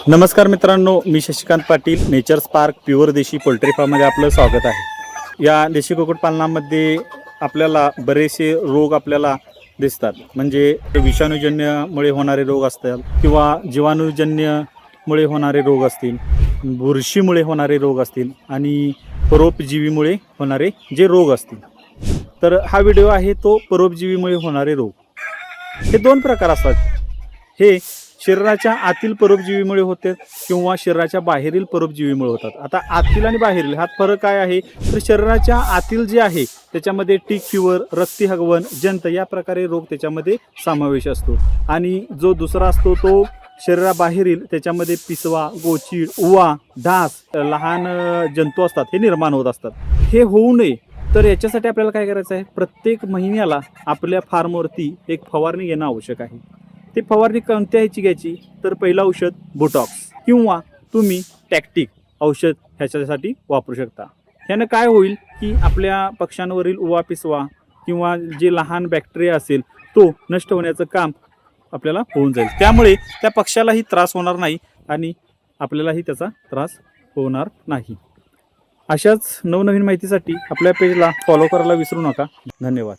नमस्कार मित्रांनो, मी Shashikant Patil, nature spark pure desi poultry फार्ममध्ये आपलं स्वागत आहे। या देशी कुक्कुटपालनामध्ये आपल्याला बरेचसे रोग आपल्याला दिसतात, म्हणजे विषाणूजन्यमुळे होणारे रोग असतात किंवा जीवाणूजन्यमुळे होणारे रोग असतील, बुरशीमुळे होणारे रोग असतील आणि परोपजीवीमुळे होणारे जे रोग असतील। तर हा व्हिडिओ आहे तो परोपजीवीमुळे होणारे रोग। हे दोन प्रकार असतात। हे शरीराच्या आतील परोपजीवीमुळे होते किंवा शरीराच्या बाहेरील परोपजीवीमुळे होतात। आता आतील आणि बाहेरील हा फरक काय आहे, तर शरीराच्या आतील जे आहे त्याच्यामध्ये टिक फिवर, रक्ती हगवण, जंत या प्रकारे रोग त्याच्यामध्ये समावेश असतो आणि जो दुसरा असतो तो शरीराबाहेरील, त्याच्यामध्ये पिसवा, गोचीड, उवा, डास, लहान जंतू असतात, हे निर्माण होत असतात। हे होऊ नये तर याच्यासाठी आपल्याला काय करायचं आहे, प्रत्येक महिन्याला आपल्या फार्मवरती एक फवारणी घेणं आवश्यक आहे। ती फवारणी कोणत्या ह्याची घ्यायची, तर पहिलं औषध बोटॉक्स किंवा तुम्ही टॅक्टिक औषध ह्याच्यासाठी वापरू शकता। ह्यानं काय होईल की आपल्या पक्ष्यांवरील उवा, पिसवा किंवा जे लहान बॅक्टेरिया असेल तो नष्ट होण्याचं काम आपल्याला होऊन जाईल। त्यामुळे त्या पक्ष्यालाही त्रास होणार नाही आणि आपल्यालाही त्याचा त्रास होणार नाही। अशाच नवनवीन माहितीसाठी आपल्या पेजला फॉलो करायला विसरू नका। धन्यवाद।